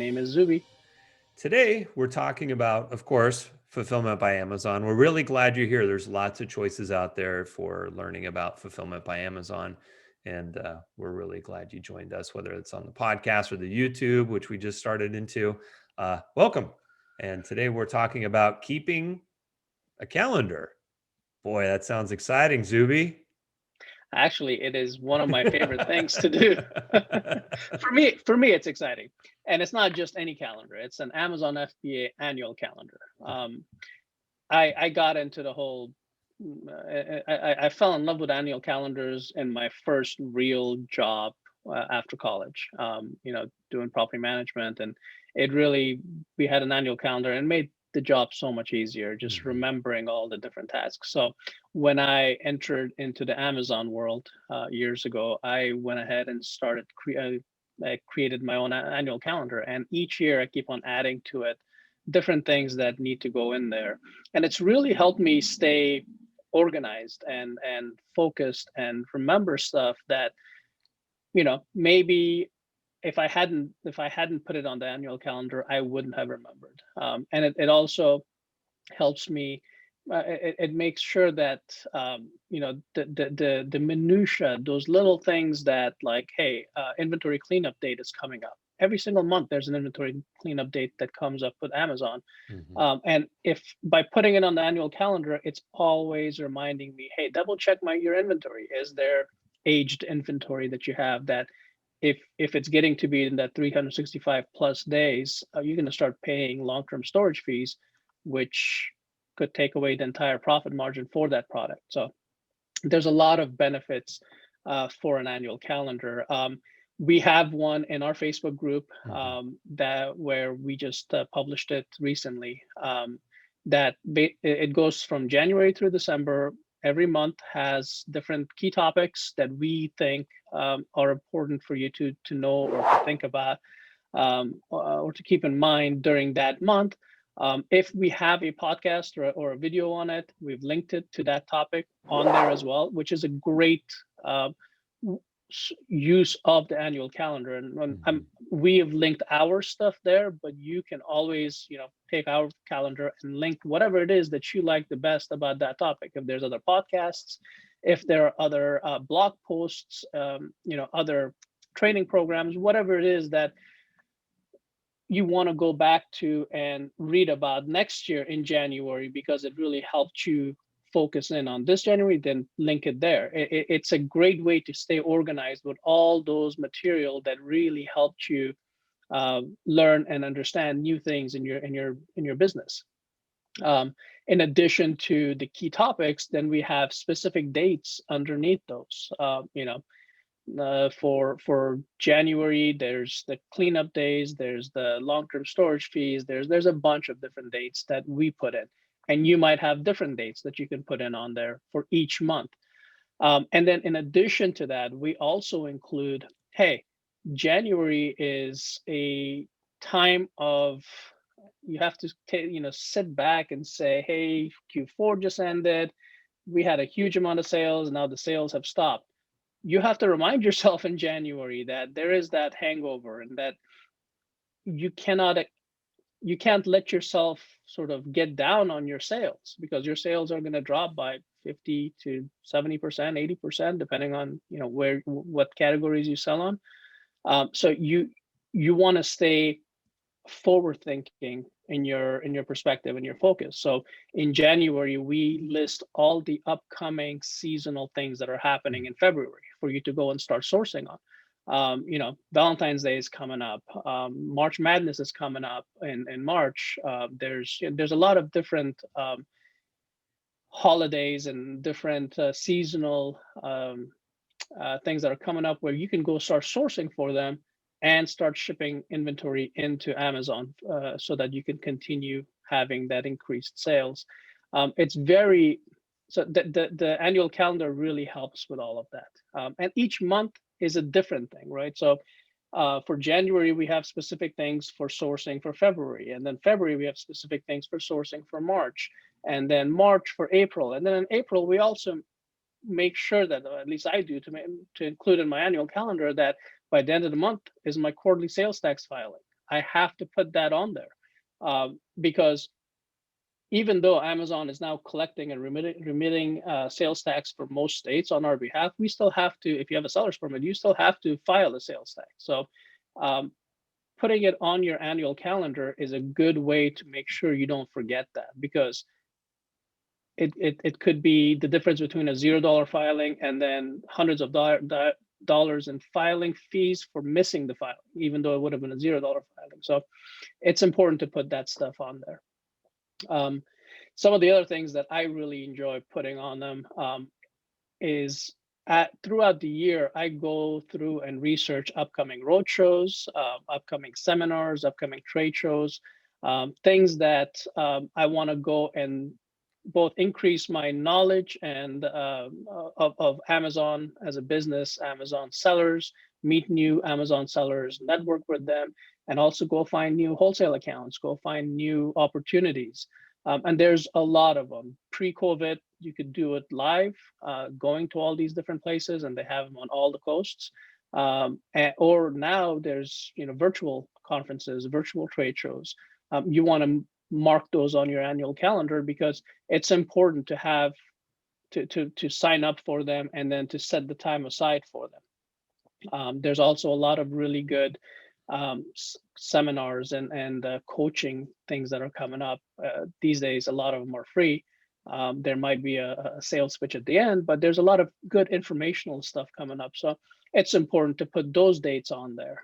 name is Zubi. Today, we're talking about, of course, fulfillment by Amazon. We're really glad you're here. There's lots of choices out there for learning about fulfillment by Amazon. And we're really glad you joined us, whether it's on the podcast or the YouTube, which we just started into. Welcome. And today we're talking about keeping a calendar. Boy, that sounds exciting, Zubi. Actually, it is one of my favorite things to do. For me, it's exciting, and it's not just any calendar. It's an Amazon FBA annual calendar. I got into the whole. I fell in love with annual calendars in my first real job after college. Doing property management, and it really we had an annual calendar and made the job so much easier. Just Mhm. remembering all the different tasks. So when I entered into the Amazon world years ago, I went ahead and started I created my own annual calendar, and each year I keep on adding to it different things that need to go in there, and it's really helped me stay organized and focused and remember stuff that maybe if I hadn't put it on the annual calendar, I wouldn't have remembered. And it also helps me. It makes sure that the minutia, those little things that, like, hey, inventory cleanup date is coming up. Every single month, there's an inventory cleanup date that comes up with Amazon. Mhm. And if by putting it on the annual calendar, it's always reminding me, hey, double check your inventory. Is there aged inventory that you have that if it's getting to be in that 365 plus days, you're going to start paying long-term storage fees, which could take away the entire profit margin for that product. So there's a lot of benefits for an annual calendar. We have one in our Facebook group Mhm. that where we just published it recently. It goes from January through December. Every month has different key topics that we think are important for you to know or to think about, or to keep in mind during that month. If we have a podcast or a video on it, we've linked it to that topic on there as well, which is a great uh, use of the annual calendar. And Mhm. we have linked our stuff there, but you can always, take our calendar and link whatever it is that you like the best about that topic. If there's other podcasts, if there are other blog posts, other training programs, whatever it is that you want to go back to and read about next year in January because it really helped you focus in on this January, then link it there. It's a great way to stay organized with all those material that really helped you learn and understand new things in your business. In addition to the key topics, then we have specific dates underneath those. For January, there's the cleanup days, there's the long-term storage fees, there's a bunch of different dates that we put in, and you might have different dates that you can put in on there for each month. And then in addition to that, we also include, hey, January is a time of you have to sit back and say, hey, Q4 just ended. We had a huge amount of sales. Now the sales have stopped. You have to remind yourself in January that there is that hangover, and that you cannot you can't let yourself sort of get down on your sales, because your sales are going to drop by 50 to 70%, 80%, depending on what categories you sell on. So you want to stay forward thinking in your perspective and your focus. So in January, we list all the upcoming seasonal things that are happening in February for you to go and start sourcing on. Valentine's Day is coming up. March Madness is coming up in March. There's a lot of different holidays and different seasonal things that are coming up where you can go start sourcing for them and start shipping inventory into Amazon, so that you can continue having that increased sales. It's very so the annual calendar really helps with all of that. And each month is a different thing, right? So for January, we have specific things for sourcing for February, and then February we have specific things for sourcing for March, and then March for April, and then in April we also make sure that, or at least I do, to include in my annual calendar, that by the end of the month is my quarterly sales tax filing. I have to put that on there, because even though Amazon is now collecting and remitting sales tax for most states on our behalf, we still have to, if you have a seller's permit, you still have to file a sales tax. So um, putting it on your annual calendar is a good way to make sure you don't forget that, because it could be the difference between a $0 filing and then hundreds of dollars in filing fees for missing the filing, even though it would have been a $0 filing. So it's important to put that stuff on there. Some of the other things that I really enjoy putting on them is throughout the year, I go through and research upcoming roadshows, upcoming seminars, upcoming trade shows, things that I want to go and both increase my knowledge and of Amazon as a business, Amazon sellers, meet new Amazon sellers, network with them, and also go find new wholesale accounts, go find new opportunities. And there's a lot of them. Pre-COVID, you could do it live, going to all these different places, and they have them on all the coasts. Or now there's virtual conferences, virtual trade shows. You want to mark those on your annual calendar, because it's important to have to sign up for them and then to set the time aside for them. There's also a lot of really good seminars and coaching things that are coming up these days. A lot of them are free. There might be a sales pitch at the end, but there's a lot of good informational stuff coming up. So it's important to put those dates on there,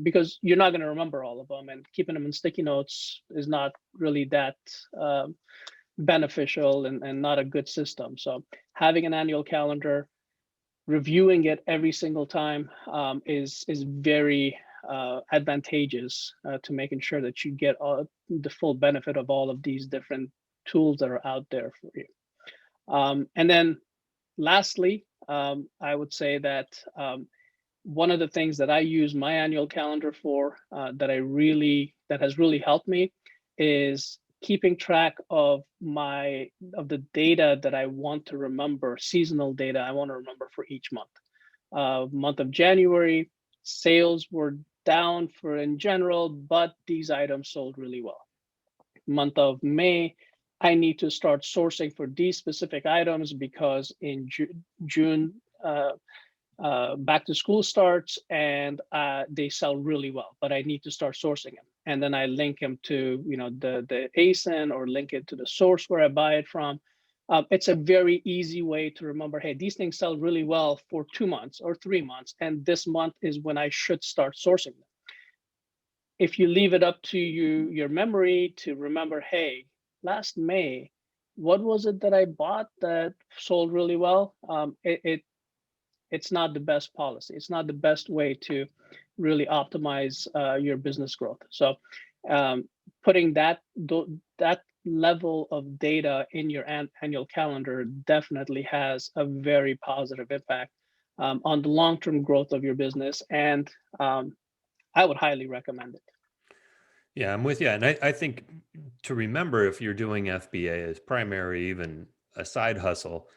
because you're not going to remember all of them, and keeping them in sticky notes is not really that beneficial and not a good system. So having an annual calendar, reviewing it every single time is very advantageous to making sure that you get the full benefit of all of these different tools that are out there for you. And then lastly, I would say that one of the things that I use my annual calendar for that has really helped me is keeping track of the data that I want to remember, seasonal data I want to remember for each month. Month of January, sales were down in general, but these items sold really well. Month of May, I need to start sourcing for these specific items because in June, back to school starts and they sell really well, but I need to start sourcing them. And then I link them to the ASIN or link it to the source where I buy it from. It's a very easy way to remember, hey, these things sell really well for 2 months or 3 months, and this month is when I should start sourcing them. If you leave it up to your memory to remember, hey, last May, what was it that I bought that sold really well? It's not the best policy. It's not the best way to really optimize your business growth. So putting that level of data in your annual calendar definitely has a very positive impact on the long-term growth of your business. And I would highly recommend it. Yeah, I'm with you. And I think to remember, if you're doing FBA as primary, even a side hustle,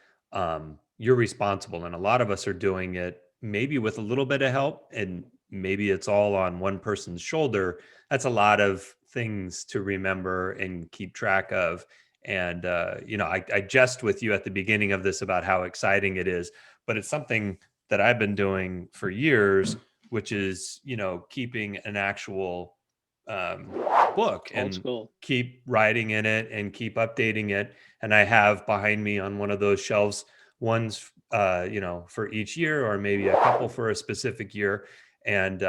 you're responsible. And a lot of us are doing it maybe with a little bit of help, and maybe it's all on one person's shoulder. That's a lot of things to remember and keep track of. And, I jest with you at the beginning of this about how exciting it is, but it's something that I've been doing for years, which is, keeping an actual um, book Old and school. keep writing in it and keep updating it. And I have behind me on one of those shelves ones, for each year, or maybe a couple for a specific year. And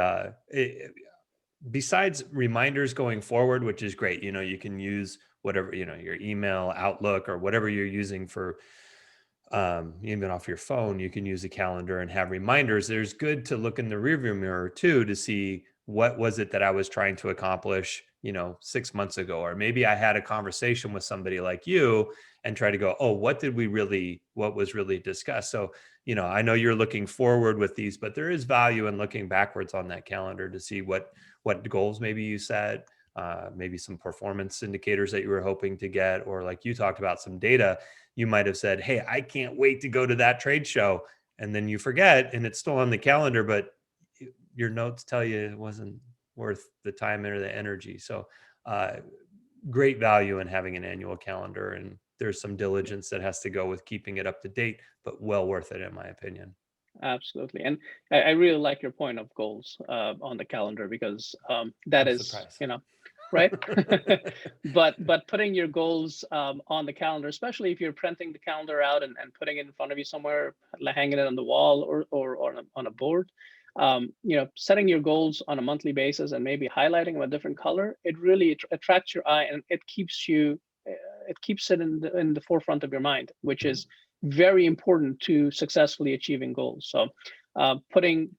besides reminders going forward, which is great, you can use whatever, your email, Outlook, or whatever you're using for even off your phone, you can use a calendar and have reminders. There's good to look in the rearview mirror too, to see what was it that I was trying to accomplish, 6 months ago, or maybe I had a conversation with somebody like you and try to go, oh, what was really discussed? So, I know you're looking forward with these, but there is value in looking backwards on that calendar to see what goals maybe you set, maybe some performance indicators that you were hoping to get, or like you talked about, some data. You might have said, hey, I can't wait to go to that trade show. And then you forget, and it's still on the calendar, but your notes tell you it wasn't worth the time or the energy. So great value in having an annual calendar, and there's some diligence that has to go with keeping it up to date, but well worth it in my opinion. Absolutely. And I really like your point of goals on the calendar, because that I'm is, surprised. right? But putting your goals on the calendar, especially if you're printing the calendar out and putting it in front of you somewhere, like hanging it on the wall or on a board, setting your goals on a monthly basis and maybe highlighting them a different color, it really attracts your eye, and it keeps it in the forefront of your mind, which is very important to successfully achieving goals. So putting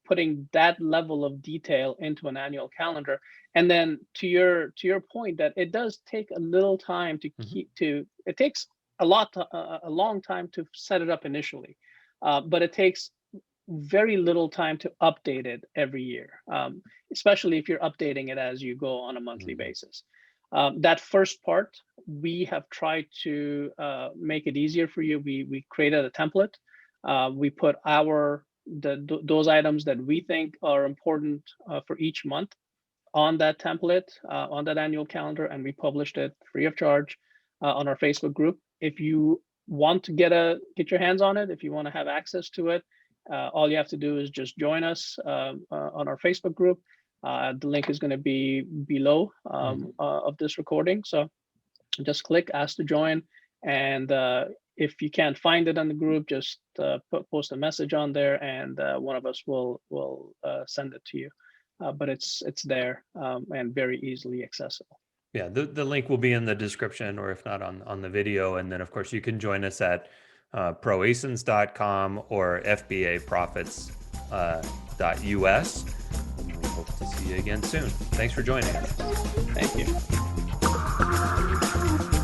that level of detail into an annual calendar, and then to your point, that it does take a little time to it takes a long time to set it up initially, but it takes very little time to update it every year, especially if you're updating it as you go on a monthly basis. That first part, we have tried to make it easier for you. We created a template. We put those items that we think are important for each month on that template, on that annual calendar, and we published it free of charge on our Facebook group. If you want to get your hands on it, if you want to have access to it, all you have to do is just join us on our Facebook group. The link is going to be below of this recording. So just click ask to join. And if you can't find it on the group, just post a message on there, and one of us will send it to you. But it's there and very easily accessible. Yeah, the link will be in the description, or if not on the video. And then of course you can join us at proasins.com or FBAprofits.us. We hope to see you again soon. Thanks for joining us. Thank you.